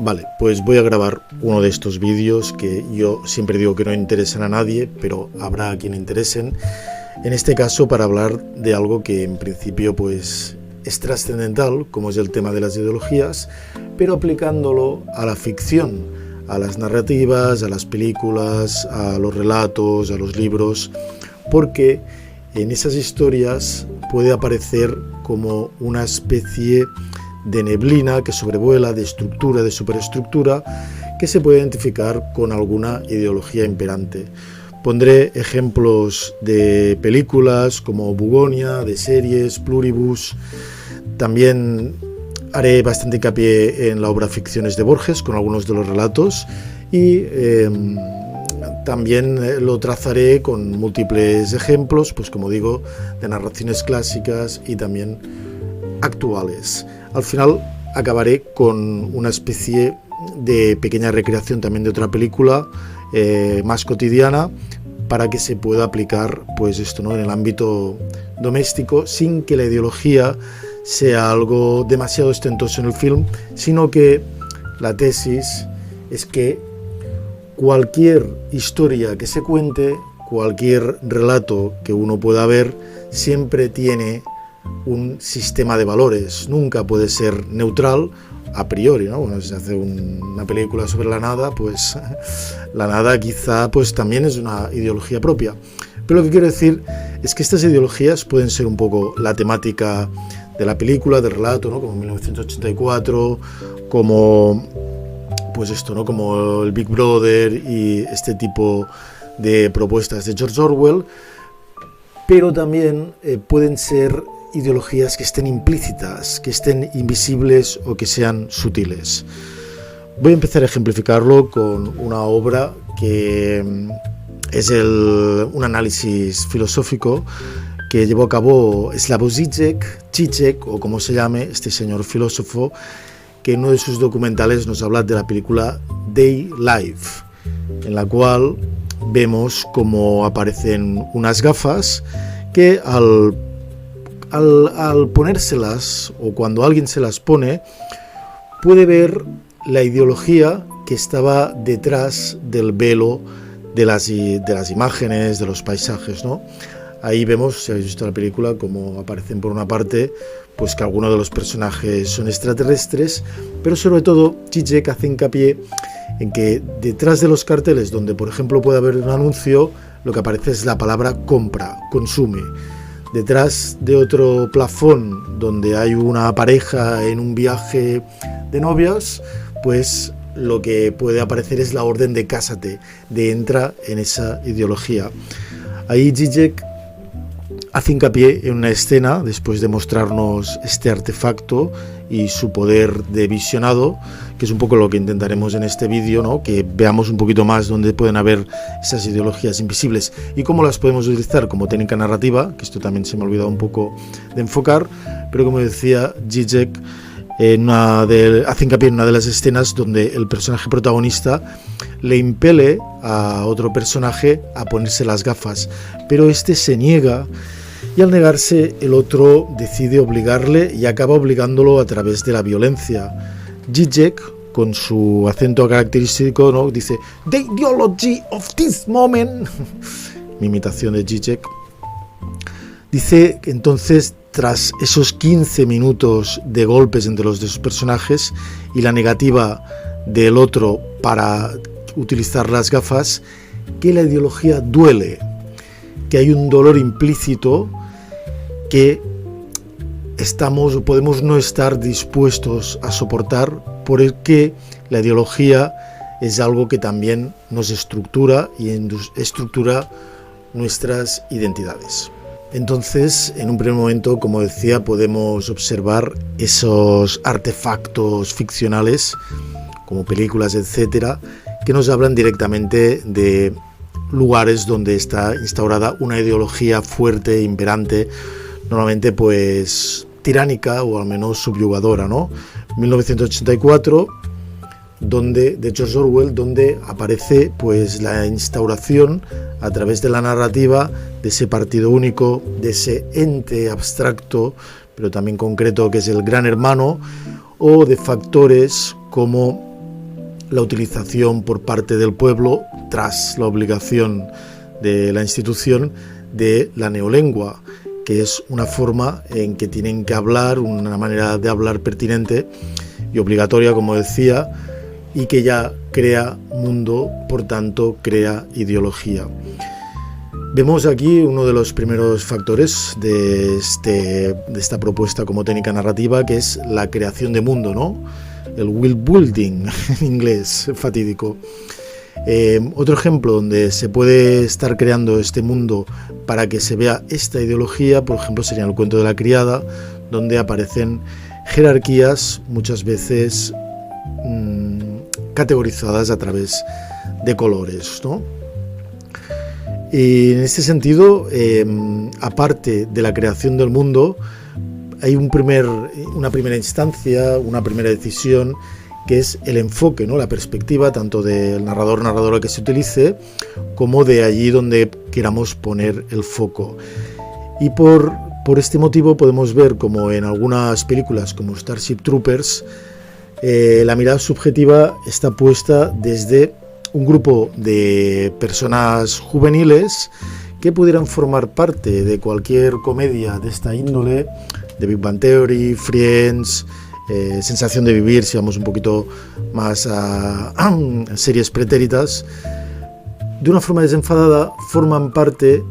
Vale, pues voy a grabar uno de estos vídeos que yo siempre digo que no interesan a nadie, pero habrá a quien interesen. En este caso para hablar de algo que en principio pues es trascendental, como es el tema de las ideologías, pero aplicándolo a la ficción, a las narrativas, a las películas, a los relatos, a los libros, porque en esas historias puede aparecer como una especie de neblina que sobrevuela, de estructura, de superestructura, que se puede identificar con alguna ideología imperante. Pondré ejemplos de películas como Bugonia, de series, Pluribus. También haré bastante hincapié en la obra Ficciones de Borges, con algunos de los relatos, y también lo trazaré con múltiples ejemplos, pues como digo, de narraciones clásicas y también actuales. Al final acabaré con una especie de pequeña recreación también de otra película más cotidiana, para que se pueda aplicar pues esto, ¿no?, en el ámbito doméstico, sin que la ideología sea algo demasiado ostentoso en el film, sino que la tesis es que cualquier historia que se cuente, cualquier relato que uno pueda ver, siempre tiene un sistema de valores, nunca puede ser neutral a priori, ¿no? Bueno, si se hace una película sobre la nada, pues la nada quizá pues también es una ideología propia. Pero lo que quiero decir es que estas ideologías pueden ser un poco la temática de la película, del relato, ¿no?, como 1984, como pues esto, ¿no?, como el Big Brother y este tipo de propuestas de George Orwell, pero también pueden ser ideologías que estén implícitas, que estén invisibles o que sean sutiles. Voy a empezar a ejemplificarlo con una obra que es un análisis filosófico que llevó a cabo Slavoj Žižek, o como se llame este señor filósofo, que en uno de sus documentales nos habla de la película Day Life, en la cual vemos cómo aparecen unas gafas que al ponérselas, o cuando alguien se las pone, puede ver la ideología que estaba detrás del velo de las imágenes, de los paisajes, ¿no? Ahí vemos, si habéis visto la película, cómo aparecen por una parte pues que algunos de los personajes son extraterrestres, pero sobre todo Žižek hace hincapié en que detrás de los carteles, donde por ejemplo puede haber un anuncio, lo que aparece es la palabra compra, consume. Detrás de otro plafón donde hay una pareja en un viaje de novias, pues lo que puede aparecer es la orden de cásate, de entra en esa ideología. Ahí Žižek hace hincapié en una escena, después de mostrarnos este artefacto y su poder de visionado, que es un poco lo que intentaremos en este vídeo, ¿no?, que veamos un poquito más dónde pueden haber esas ideologías invisibles y cómo las podemos utilizar como técnica narrativa, que esto también se me ha olvidado un poco de enfocar, pero como decía Žižek, hace hincapié en una de las escenas donde el personaje protagonista le impele a otro personaje a ponerse las gafas, pero este se niega, y al negarse el otro decide obligarle y acaba obligándolo a través de la violencia. Žižek, con su acento característico, ¿no?, dice "The ideology of this moment", mi imitación de Žižek. Dice que entonces, tras esos 15 minutos de golpes entre los dos personajes y la negativa del otro para utilizar las gafas, que la ideología duele, que hay un dolor implícito que podemos no estar dispuestos a soportar, porque la ideología es algo que también nos estructura y estructura nuestras identidades. Entonces, en un primer momento, como decía, podemos observar esos artefactos ficcionales, como películas, etcétera, que nos hablan directamente de lugares donde está instaurada una ideología fuerte e imperante, normalmente pues tiránica o al menos subyugadora, ¿no? 1984, de George Orwell, donde aparece pues la instauración a través de la narrativa de ese partido único, de ese ente abstracto pero también concreto, que es el Gran Hermano, o de factores como la utilización por parte del pueblo, tras la obligación de la institución, de la neolengua, que es una forma en que tienen que hablar, una manera de hablar pertinente y obligatoria, como decía, y que ya crea mundo, por tanto crea ideología. Vemos aquí uno de los primeros factores de esta propuesta como técnica narrativa, que es la creación de mundo, ¿no? El world building, en inglés, fatídico. Otro ejemplo donde se puede estar creando este mundo para que se vea esta ideología, por ejemplo, sería el cuento de la criada, donde aparecen jerarquías muchas veces categorizadas a través de colores, ¿no? Y en este sentido, aparte de la creación del mundo, hay una primera instancia, una primera decisión, que es el enfoque, ¿no? La perspectiva tanto del narradora que se utilice, como de allí donde queramos poner el foco. Y por este motivo podemos ver como en algunas películas como Starship Troopers, la mirada subjetiva está puesta desde un grupo de personas juveniles que pudieran formar parte de cualquier comedia de esta índole, de Big Bang Theory, Friends, Sensación de Vivir, si vamos un poquito más a series pretéritas. De una forma desenfadada forman parte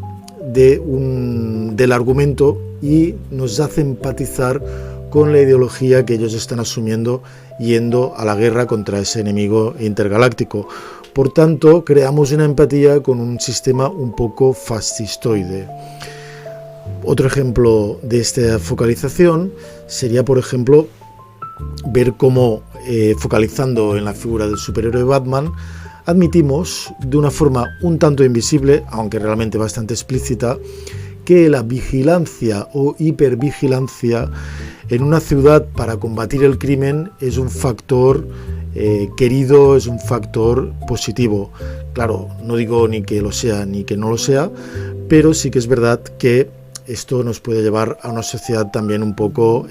del argumento y nos hace empatizar con la ideología que ellos están asumiendo yendo a la guerra contra ese enemigo intergaláctico. Por tanto, creamos una empatía con un sistema un poco fascistoide. Otro ejemplo de esta focalización sería, por ejemplo, ver cómo, focalizando en la figura del superhéroe Batman, admitimos de una forma un tanto invisible, aunque realmente bastante explícita, que la vigilancia o hipervigilancia en una ciudad para combatir el crimen es un factor querido, es un factor positivo. Claro, no digo ni que lo sea ni que no lo sea, pero sí que es verdad que esto nos puede llevar a una sociedad también un poco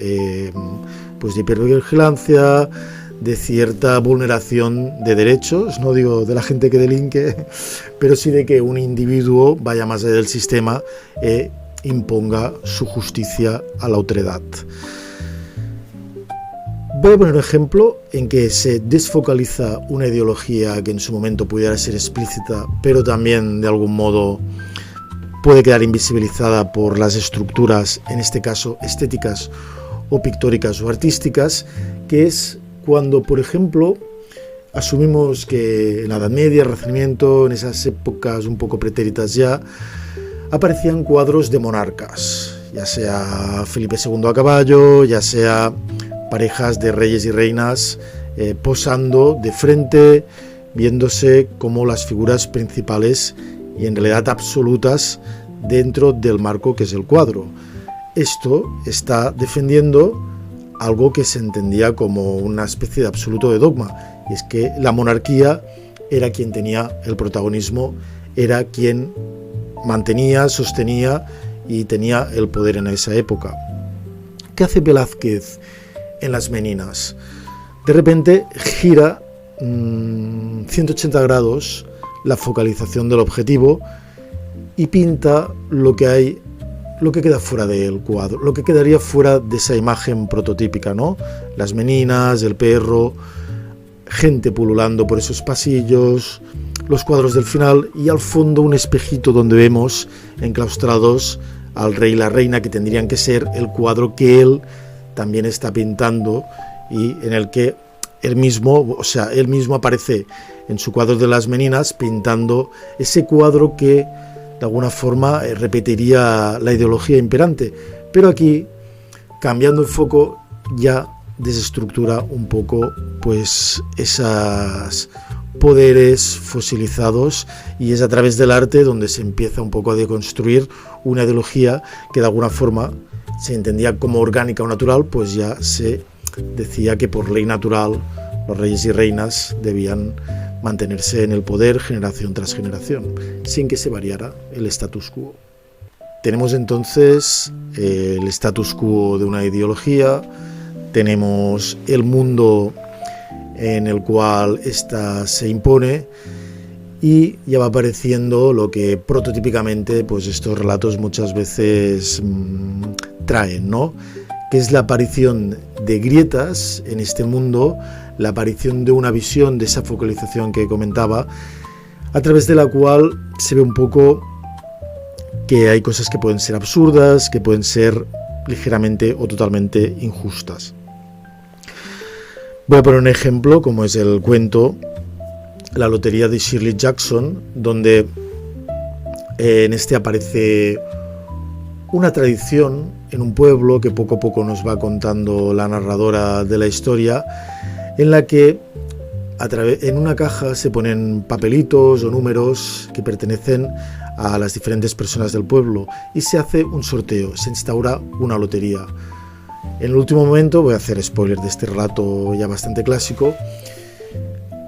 pues de hipervigilancia, de cierta vulneración de derechos, no digo de la gente que delinque, pero sí de que un individuo vaya más allá del sistema e imponga su justicia a la otredad. Voy a poner un ejemplo en que se desfocaliza una ideología que en su momento pudiera ser explícita, pero también de algún modo puede quedar invisibilizada por las estructuras, en este caso estéticas o pictóricas o artísticas, que es cuando, por ejemplo, asumimos que en la Edad Media, el Renacimiento, en esas épocas un poco pretéritas ya, aparecían cuadros de monarcas, ya sea Felipe II a caballo, ya sea parejas de reyes y reinas posando de frente, viéndose como las figuras principales y en realidad absolutas dentro del marco que es el cuadro. Esto está defendiendo algo que se entendía como una especie de absoluto de dogma, y es que la monarquía era quien tenía el protagonismo, era quien mantenía, sostenía y tenía el poder en esa época. ¿Qué hace Velázquez en Las Meninas? De repente gira 180 grados la focalización del objetivo y pinta lo que queda fuera del cuadro, lo que quedaría fuera de esa imagen prototípica, ¿no? Las meninas, el perro, gente pululando por esos pasillos, los cuadros del final y al fondo un espejito donde vemos enclaustrados al rey y la reina, que tendrían que ser el cuadro que él también está pintando y en el que él mismo aparece en su cuadro de Las Meninas pintando ese cuadro que de alguna forma repetiría la ideología imperante, pero aquí, cambiando el foco, ya desestructura un poco pues esos poderes fosilizados, y es a través del arte donde se empieza un poco a deconstruir una ideología que de alguna forma se entendía como orgánica o natural, pues ya se decía que por ley natural los reyes y reinas debían mantenerse en el poder generación tras generación, sin que se variara el status quo. Tenemos entonces el status quo de una ideología, tenemos el mundo en el cual ésta se impone y ya va apareciendo lo que prototípicamente pues estos relatos muchas veces traen, ¿no? Que es la aparición de grietas en este mundo, la aparición de una visión, de esa focalización que comentaba, a través de la cual se ve un poco que hay cosas que pueden ser absurdas, que pueden ser ligeramente o totalmente injustas. Voy a poner un ejemplo, como es el cuento La lotería de Shirley Jackson, donde en este aparece una tradición en un pueblo que poco a poco nos va contando la narradora de la historia, en la que en una caja se ponen papelitos o números que pertenecen a las diferentes personas del pueblo y se hace un sorteo, se instaura una lotería. En el último momento, voy a hacer spoiler de este relato ya bastante clásico,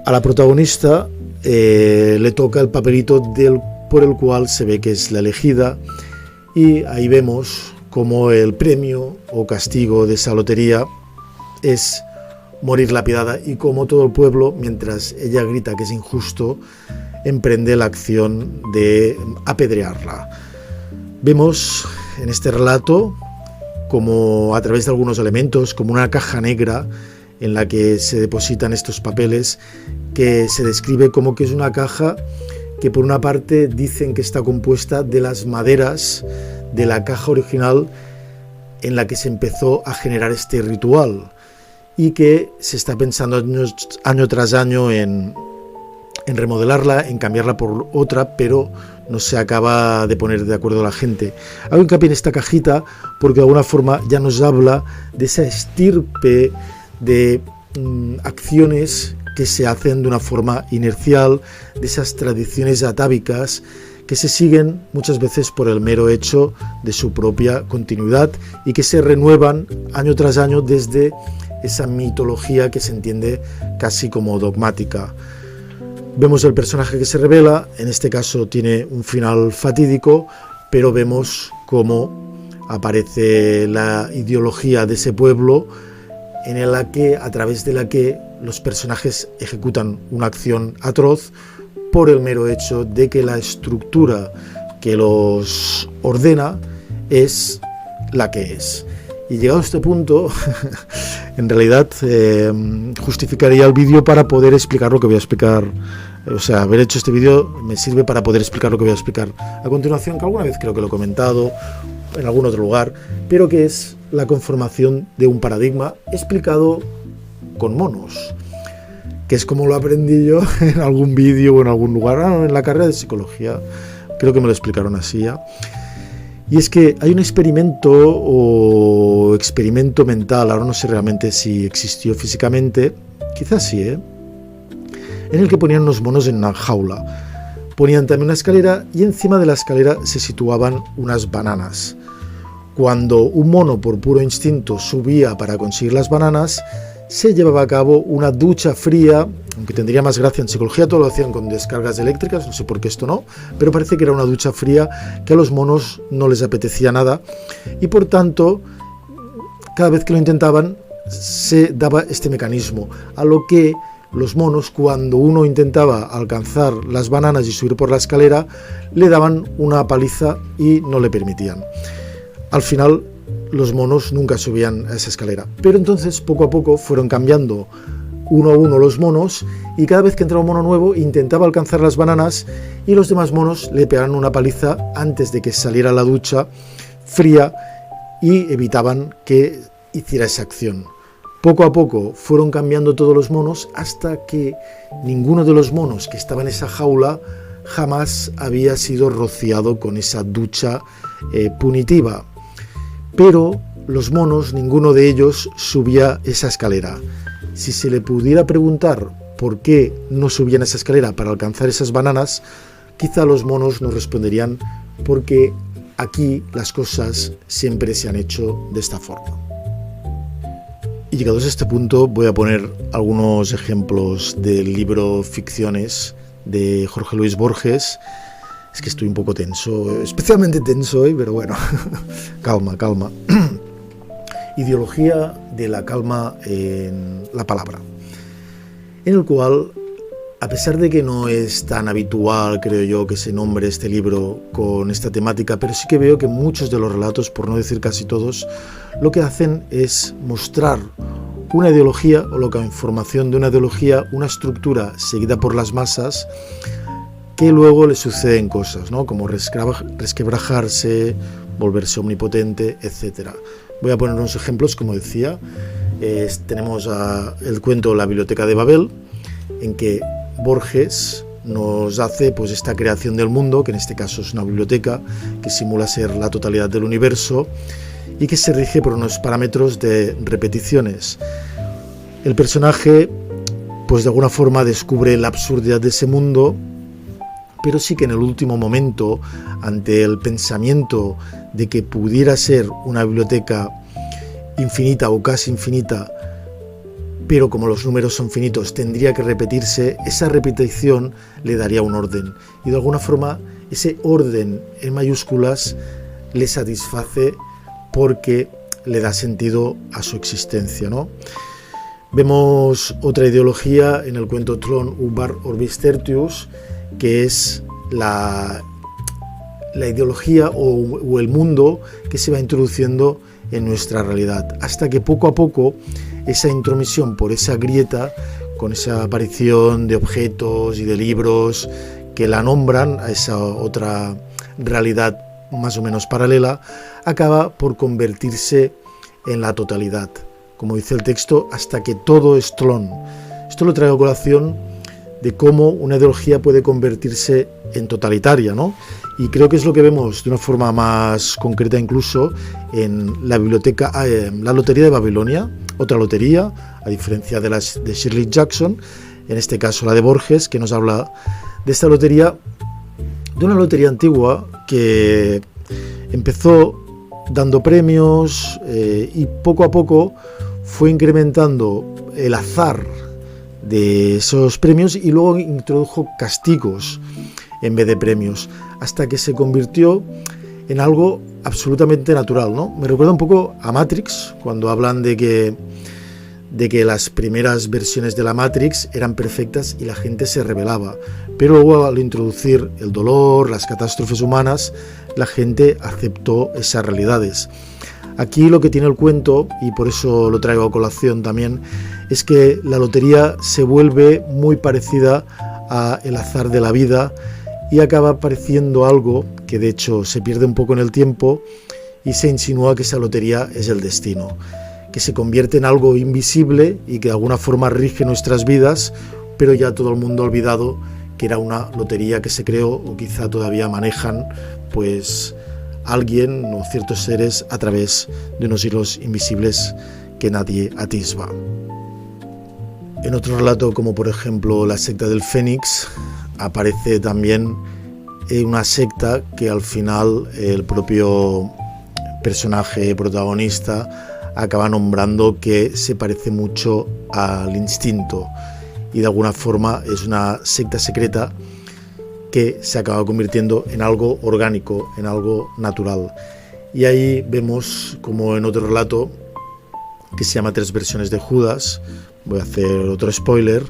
a la protagonista le toca el papelito por el cual se ve que es la elegida, y ahí vemos como el premio o castigo de esa lotería es morir lapidada, y como todo el pueblo, mientras ella grita que es injusto, emprende la acción de apedrearla. Vemos en este relato como a través de algunos elementos, como una caja negra en la que se depositan estos papeles, que se describe como que es una caja que por una parte dicen que está compuesta de las maderas de la caja original en la que se empezó a generar este ritual, y que se está pensando año tras año en remodelarla, en cambiarla por otra, pero no se acaba de poner de acuerdo la gente. Hago hincapié en esta cajita porque de alguna forma ya nos habla de esa estirpe de acciones que se hacen de una forma inercial, de esas tradiciones atávicas que se siguen muchas veces por el mero hecho de su propia continuidad y que se renuevan año tras año desde esa mitología que se entiende casi como dogmática. Vemos el personaje que se revela, en este caso tiene un final fatídico, pero vemos cómo aparece la ideología de ese pueblo, en la que, a través de la que los personajes ejecutan una acción atroz por el mero hecho de que la estructura que los ordena es la que es. Y llegado a este punto, en realidad justificaría el vídeo para poder explicar lo que voy a explicar. O sea, haber hecho este vídeo me sirve para poder explicar lo que voy a explicar a continuación, que alguna vez creo que lo he comentado en algún otro lugar, pero que es la conformación de un paradigma explicado con monos, que es como lo aprendí yo en algún vídeo o en algún lugar, en la carrera de psicología, creo que me lo explicaron así ya. Y es que hay un experimento mental, ahora no sé realmente si existió físicamente, quizás sí, en el que ponían unos monos en una jaula. Ponían también una escalera y encima de la escalera se situaban unas bananas. Cuando un mono por puro instinto subía para conseguir las bananas, se llevaba a cabo una ducha fría, aunque tendría más gracia en psicología, todo lo hacían con descargas eléctricas, no sé por qué esto no, pero parece que era una ducha fría que a los monos no les apetecía nada y por tanto cada vez que lo intentaban se daba este mecanismo, a lo que los monos, cuando uno intentaba alcanzar las bananas y subir por la escalera, le daban una paliza y no le permitían. Al final los monos nunca subían a esa escalera, pero entonces poco a poco fueron cambiando uno a uno los monos y cada vez que entraba un mono nuevo intentaba alcanzar las bananas y los demás monos le pegaban una paliza antes de que saliera la ducha fría y evitaban que hiciera esa acción. Poco a poco fueron cambiando todos los monos hasta que ninguno de los monos que estaba en esa jaula jamás había sido rociado con esa ducha punitiva. Pero los monos, ninguno de ellos subía esa escalera. Si se le pudiera preguntar por qué no subían esa escalera para alcanzar esas bananas, quizá los monos nos responderían porque aquí las cosas siempre se han hecho de esta forma. Y llegados a este punto voy a poner algunos ejemplos del libro Ficciones de Jorge Luis Borges. Es que estoy un poco tenso, especialmente tenso hoy, pero bueno, calma. Ideología de la calma en la palabra. en el cual, a pesar de que no es tan habitual, creo yo, que se nombre este libro con esta temática, pero sí que veo que muchos de los relatos, por no decir casi todos, lo que hacen es mostrar una ideología o la información de una ideología, una estructura seguida por las masas, que luego le suceden cosas, ¿no? Como resquebrajarse, volverse omnipotente, etc. Voy a poner unos ejemplos, como decía. Tenemos el cuento La Biblioteca de Babel, en que Borges nos hace pues esta creación del mundo, que en este caso es una biblioteca que simula ser la totalidad del universo y que se rige por unos parámetros de repeticiones. El personaje pues de alguna forma descubre la absurdidad de ese mundo, pero sí que en el último momento, ante el pensamiento de que pudiera ser una biblioteca infinita o casi infinita, pero como los números son finitos tendría que repetirse, esa repetición le daría un orden. Y de alguna forma ese orden en mayúsculas le satisface porque le da sentido a su existencia, ¿no? Vemos otra ideología en el cuento Tron Ubar Orbis Tertius, que es la ideología o el mundo que se va introduciendo en nuestra realidad, hasta que poco a poco esa intromisión por esa grieta, con esa aparición de objetos y de libros que la nombran a esa otra realidad más o menos paralela, acaba por convertirse en la totalidad. Como dice el texto, hasta que todo es Tlön. Esto lo traigo a colación de cómo una ideología puede convertirse en totalitaria, ¿no? Y creo que es lo que vemos de una forma más concreta incluso en la biblioteca, la Lotería de Babilonia, otra lotería, a diferencia de las de Shirley Jackson, en este caso la de Borges, que nos habla de esta lotería, de una lotería antigua que empezó dando premios y poco a poco fue incrementando el azar de esos premios y luego introdujo castigos en vez de premios, hasta que se convirtió en algo absolutamente natural, ¿no? Me recuerda un poco a Matrix, cuando hablan de que las primeras versiones de la Matrix eran perfectas y la gente se rebelaba, pero luego al introducir el dolor, las catástrofes humanas, la gente aceptó esas realidades. Aquí lo que tiene el cuento, y por eso lo traigo a colación también, es que la lotería se vuelve muy parecida a el azar de la vida y acaba pareciendo algo que de hecho se pierde un poco en el tiempo y se insinúa que esa lotería es el destino, que se convierte en algo invisible y que de alguna forma rige nuestras vidas, pero ya todo el mundo ha olvidado que era una lotería que se creó o quizá todavía manejan pues alguien o ciertos seres a través de unos hilos invisibles que nadie atisba. En otro relato, como por ejemplo la secta del Fénix, aparece también una secta que al final el propio personaje protagonista acaba nombrando que se parece mucho al instinto y de alguna forma es una secta secreta que se acaba convirtiendo en algo orgánico, en algo natural. Y ahí vemos, como en otro relato que se llama Tres versiones de Judas, voy a hacer otro spoiler,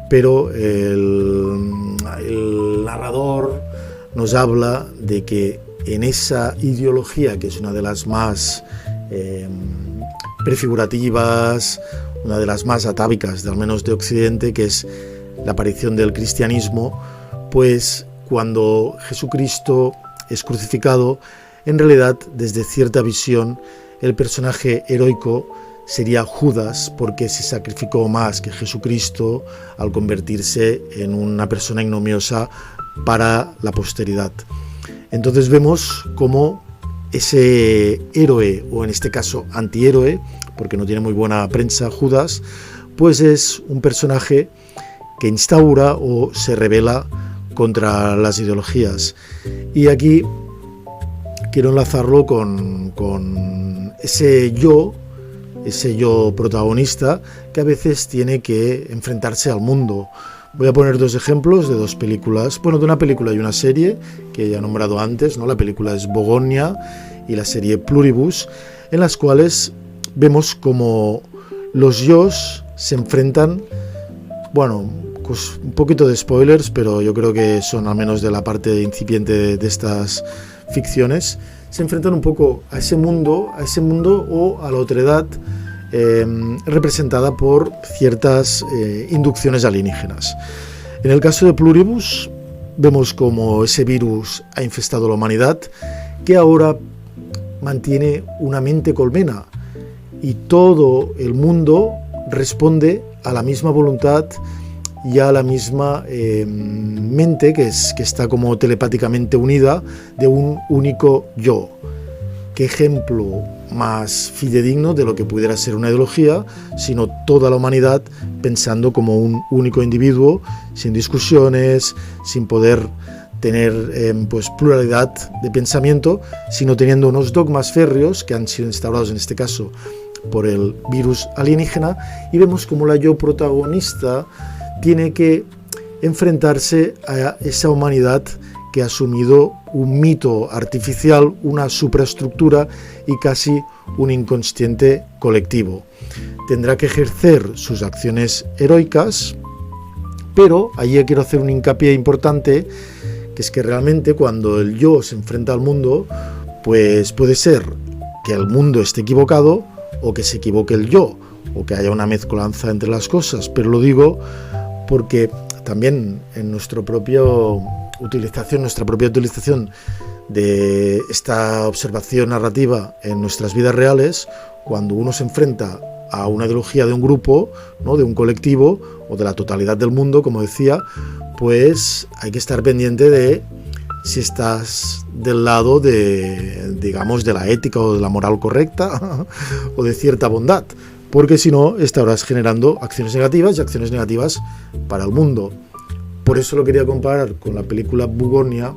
pero el narrador nos habla de que en esa ideología, que es una de las más prefigurativas, una de las más atávicas, al menos de Occidente, que es la aparición del cristianismo, pues cuando Jesucristo es crucificado, en realidad, desde cierta visión, el personaje heroico sería Judas, porque se sacrificó más que Jesucristo al convertirse en una persona ignominiosa para la posteridad. Entonces vemos cómo ese héroe, o en este caso antihéroe, porque no tiene muy buena prensa Judas, pues es un personaje que instaura o se rebela contra las ideologías. Y aquí quiero enlazarlo con ese yo protagonista que a veces tiene que enfrentarse al mundo. Voy a poner dos ejemplos de dos películas, bueno, de una película y una serie que ya he nombrado antes, ¿no? La película es Bogonia y la serie Pluribus, en las cuales vemos como los yos se enfrentan bueno, pues un poquito de spoilers, pero yo creo que son al menos de la parte incipiente de estas ficciones, se enfrentan un poco a ese mundo o a la otredad representada por ciertas inducciones alienígenas. En el caso de Pluribus, vemos como ese virus ha infestado la humanidad, que ahora mantiene una mente colmena y todo el mundo responde a la misma voluntad y a la misma mente que está como telepáticamente unida de un único yo. ¿Qué ejemplo más fidedigno de lo que pudiera ser una ideología, sino toda la humanidad pensando como un único individuo, sin discusiones, sin poder tener pues pluralidad de pensamiento, sino teniendo unos dogmas férreos que han sido instaurados en este caso por el virus alienígena, y vemos como la yo protagonista tiene que enfrentarse a esa humanidad que ha asumido un mito artificial, una supraestructura y casi un inconsciente colectivo. Tendrá que ejercer sus acciones heroicas, pero allí quiero hacer un hincapié importante, que es que realmente cuando el yo se enfrenta al mundo, pues puede ser que el mundo esté equivocado o que se equivoque el yo, o que haya una mezcolanza entre las cosas, pero lo digo porque también en nuestra propia utilización de esta observación narrativa en nuestras vidas reales, cuando uno se enfrenta a una ideología de un grupo, ¿no?, de un colectivo o de la totalidad del mundo, como decía, pues hay que estar pendiente de si estás del lado de, digamos, de la ética o de la moral correcta o de cierta bondad, porque si no estarás generando acciones negativas y acciones negativas para el mundo. Por eso lo quería comparar con la película Bugonia,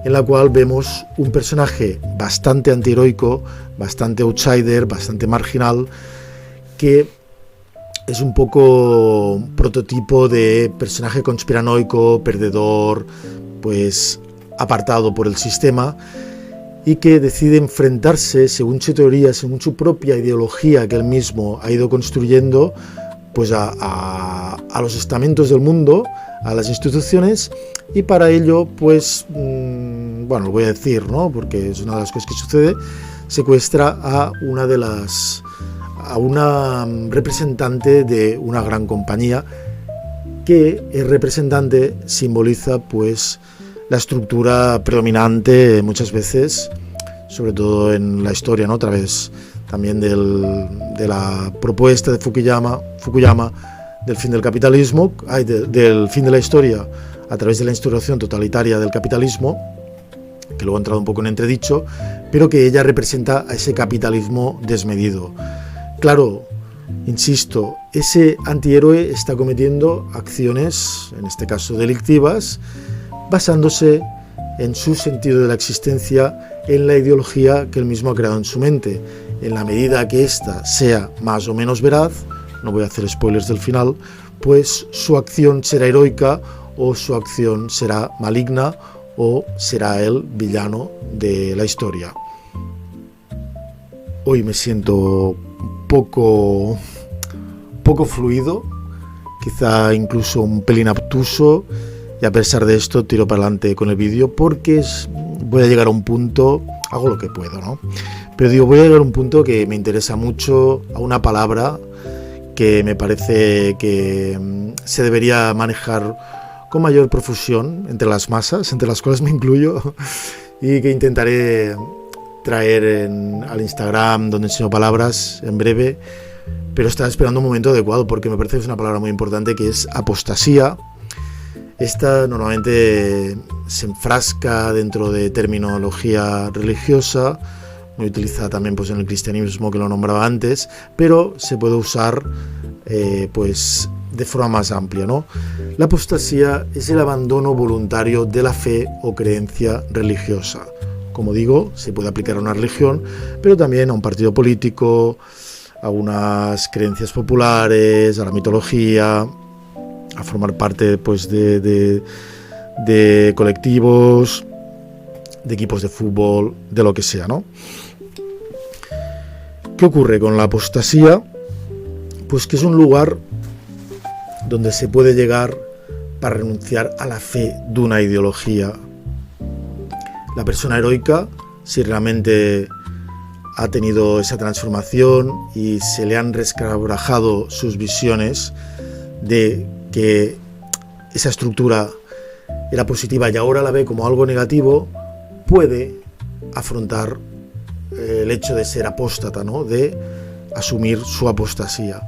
en la cual vemos un personaje bastante antiheroico, bastante outsider, bastante marginal, que es un poco un prototipo de personaje conspiranoico, perdedor, pues apartado por el sistema, y que decide enfrentarse, según su teoría, según su propia ideología que él mismo ha ido construyendo, pues a los estamentos del mundo, a las instituciones, y para ello, pues, bueno, lo voy a decir, ¿no?, porque es una de las cosas que sucede, secuestra a una representante de una gran compañía, que el representante simboliza, pues, la estructura predominante muchas veces, sobre todo en la historia, ¿no?, a través también de la propuesta de Fukuyama del fin del capitalismo, del fin de la historia a través de la instauración totalitaria del capitalismo, que luego ha entrado un poco en entredicho, pero que ella representa a ese capitalismo desmedido. Claro, insisto, ese antihéroe está cometiendo acciones, en este caso delictivas, basándose en su sentido de la existencia, en la ideología que él mismo ha creado en su mente. En la medida que ésta sea más o menos veraz, no voy a hacer spoilers del final, pues su acción será heroica o su acción será maligna o será el villano de la historia. Hoy me siento poco fluido, quizá incluso un pelín obtuso, y a pesar de esto tiro para adelante con el vídeo porque voy a llegar a un punto, hago lo que puedo, ¿no? Pero digo, voy a llegar a un punto que me interesa mucho, a una palabra que me parece que se debería manejar con mayor profusión entre las masas, entre las cuales me incluyo, y que intentaré traer al Instagram, donde enseño palabras, en breve, pero estaba esperando un momento adecuado porque me parece que es una palabra muy importante, que es apostasía. Esta normalmente se enfrasca dentro de terminología religiosa, muy utilizada también pues en el cristianismo, que lo nombraba antes, pero se puede usar pues de forma más amplia, ¿no? La apostasía es el abandono voluntario de la fe o creencia religiosa. Como digo, se puede aplicar a una religión, pero también a un partido político, a unas creencias populares, a la mitología, a formar parte pues de colectivos, de equipos de fútbol, de lo que sea, ¿no? ¿Qué ocurre con la apostasía? Pues que es un lugar donde se puede llegar para renunciar a la fe de una ideología. La persona heroica, si realmente ha tenido esa transformación y se le han resquebrajado sus visiones de que esa estructura era positiva y ahora la ve como algo negativo, puede afrontar el hecho de ser apóstata, ¿no? De asumir su apostasía.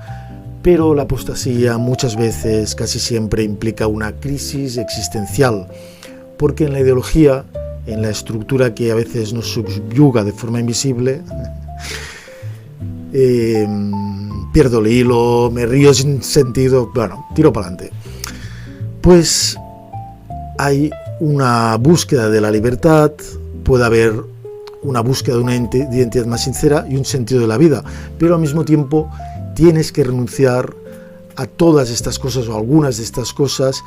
Pero la apostasía muchas veces, casi siempre, implica una crisis existencial, porque en la ideología, en la estructura que a veces nos subyuga de forma invisible, pierdo el hilo, me río sin sentido, bueno, tiro para adelante. Pues hay una búsqueda de la libertad, puede haber una búsqueda de una identidad más sincera y un sentido de la vida, pero al mismo tiempo tienes que renunciar a todas estas cosas o algunas de estas cosas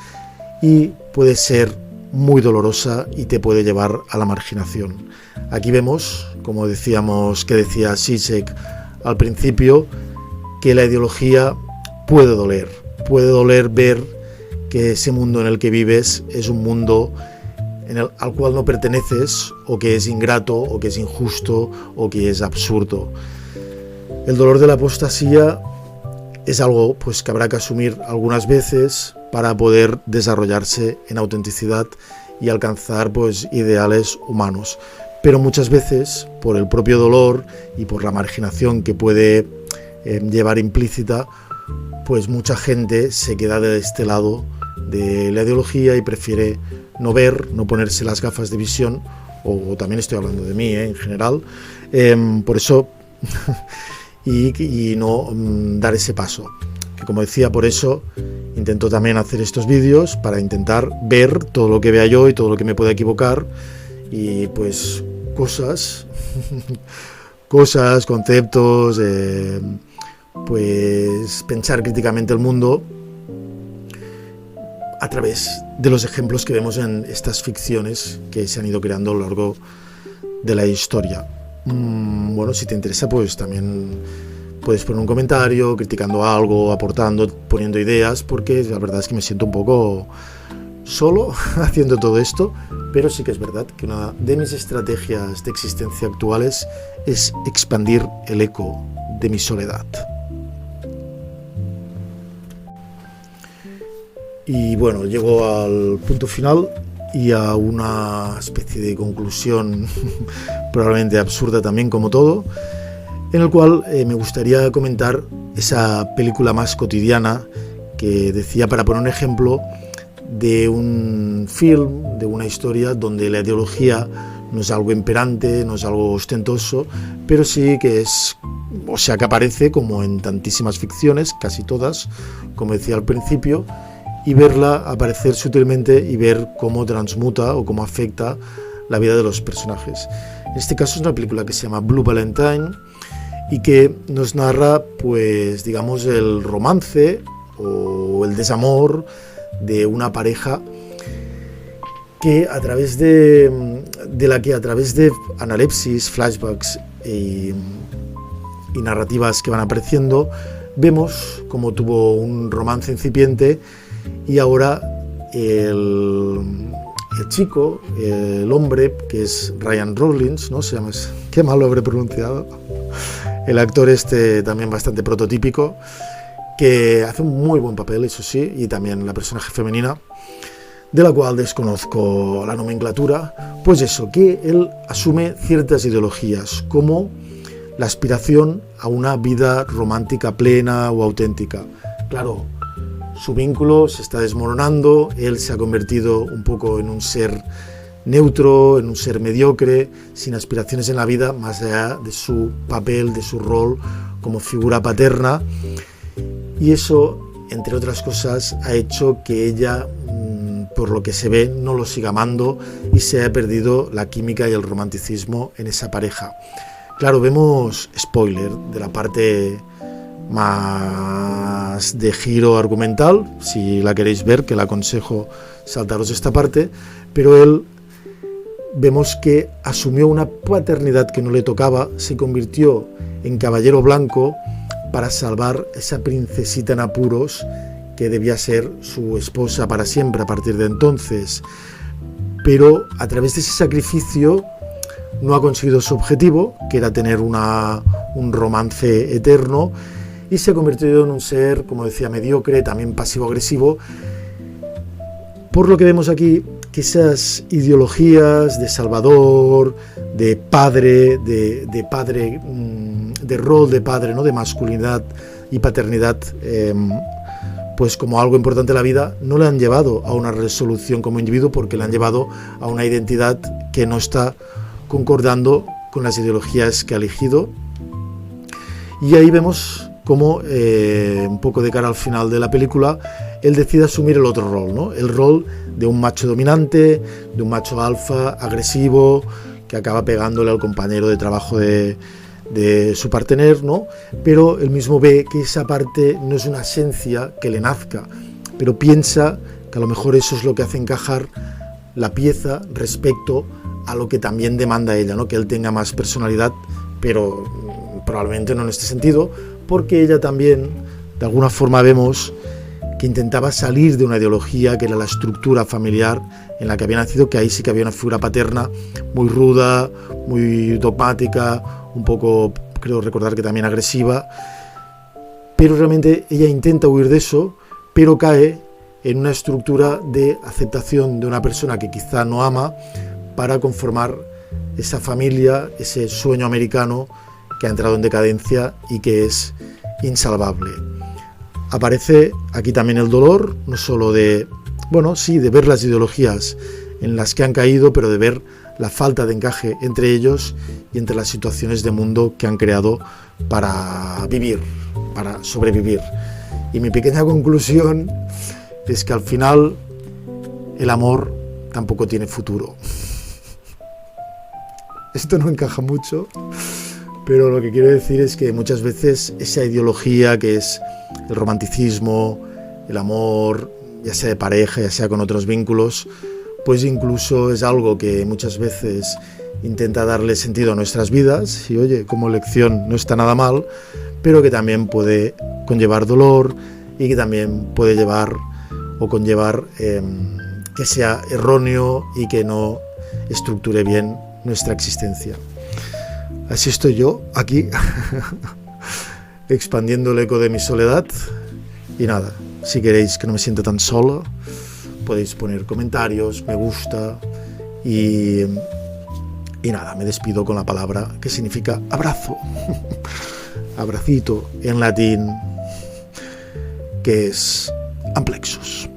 y puede ser muy dolorosa y te puede llevar a la marginación. Aquí vemos, como decíamos, que decía Zizek al principio, que la ideología puede doler ver que ese mundo en el que vives es un mundo al cual no perteneces, o que es ingrato, o que es injusto, o que es absurdo. El dolor de la apostasía es algo pues que habrá que asumir algunas veces para poder desarrollarse en autenticidad y alcanzar pues ideales humanos. Pero muchas veces, por el propio dolor y por la marginación que puede llevar implícita, pues mucha gente se queda de este lado de la ideología y prefiere no ver, no ponerse las gafas de visión, o también estoy hablando de mí en general, por eso, y no dar ese paso. Que como decía, por eso intento también hacer estos vídeos, para intentar ver todo lo que vea yo y todo lo que me pueda equivocar, y pues cosas, conceptos, pues pensar críticamente el mundo a través de los ejemplos que vemos en estas ficciones que se han ido creando a lo largo de la historia. Bueno, si te interesa, pues también puedes poner un comentario criticando algo, aportando, poniendo ideas, porque la verdad es que me siento un poco solo haciendo todo esto, pero sí que es verdad que una de mis estrategias de existencia actuales es expandir el eco de mi soledad. Y bueno, llego al punto final y a una especie de conclusión probablemente absurda también, como todo, en el cual me gustaría comentar esa película más cotidiana que decía, para poner un ejemplo de un film, de una historia donde la ideología no es algo imperante, no es algo ostentoso, pero sí que es, o sea, que aparece como en tantísimas ficciones, casi todas, como decía al principio, y verla aparecer sutilmente y ver cómo transmuta o cómo afecta la vida de los personajes. En este caso es una película que se llama Blue Valentine y que nos narra, pues digamos, el romance o el desamor de una pareja que a través de analepsis, flashbacks y narrativas que van apareciendo, vemos cómo tuvo un romance incipiente y ahora el chico, el hombre, que es Ryan Reynolds, ¿no? Se llama, qué mal lo habré pronunciado, el actor este también bastante prototípico, que hace un muy buen papel, eso sí, y también la personaje femenina, de la cual desconozco la nomenclatura, pues eso, que él asume ciertas ideologías, como la aspiración a una vida romántica plena o auténtica. Claro, su vínculo se está desmoronando, él se ha convertido un poco en un ser neutro, en un ser mediocre, sin aspiraciones en la vida, más allá de su papel, de su rol como figura paterna, y eso, entre otras cosas, ha hecho que ella, por lo que se ve, no lo siga amando y se haya perdido la química y el romanticismo en esa pareja. Claro, vemos, spoiler, de la parte más de giro argumental, si la queréis ver, que le aconsejo saltaros esta parte, pero él, vemos que asumió una paternidad que no le tocaba, se convirtió en caballero blanco para salvar esa princesita en apuros que debía ser su esposa para siempre a partir de entonces, pero a través de ese sacrificio no ha conseguido su objetivo, que era tener un romance eterno, y se ha convertido en un ser, como decía, mediocre, también pasivo-agresivo. Por lo que vemos aquí, que esas ideologías de salvador, de padre, de padre, de rol de padre, ¿no?, de masculinidad y paternidad, pues como algo importante en la vida, no le han llevado a una resolución como individuo, porque le han llevado a una identidad que no está concordando con las ideologías que ha elegido. Y ahí vemos cómo, un poco de cara al final de la película, él decide asumir el otro rol, ¿no? El rol de un macho dominante, de un macho alfa, agresivo, que acaba pegándole al compañero de trabajo de su partener, ¿no? Pero él mismo ve que esa parte no es una esencia que le nazca, pero piensa que a lo mejor eso es lo que hace encajar la pieza respecto a lo que también demanda ella, ¿no? Que él tenga más personalidad, pero probablemente no en este sentido, porque ella también, de alguna forma vemos que intentaba salir de una ideología que era la estructura familiar en la que había nacido, que ahí sí que había una figura paterna muy ruda, muy dogmática, un poco, creo recordar que también agresiva, pero realmente ella intenta huir de eso, pero cae en una estructura de aceptación de una persona que quizá no ama para conformar esa familia, ese sueño americano que ha entrado en decadencia y que es insalvable. Aparece aquí también el dolor, no solo de, bueno, sí, de ver las ideologías en las que han caído, pero de ver la falta de encaje entre ellos y entre las situaciones de mundo que han creado para vivir, para sobrevivir. Y mi pequeña conclusión es que al final el amor tampoco tiene futuro. Esto no encaja mucho, pero lo que quiero decir es que muchas veces esa ideología que es el romanticismo, el amor, ya sea de pareja, ya sea con otros vínculos, pues incluso es algo que muchas veces intenta darle sentido a nuestras vidas y oye, como lección no está nada mal, pero que también puede conllevar dolor y que también puede llevar o conllevar que sea erróneo y que no estructure bien nuestra existencia. Así estoy yo, aquí, expandiendo el eco de mi soledad. Y nada, si queréis que no me sienta tan solo, podéis poner comentarios, me gusta. Y nada, me despido con la palabra que significa abrazo. Abracito en latín, que es amplexus.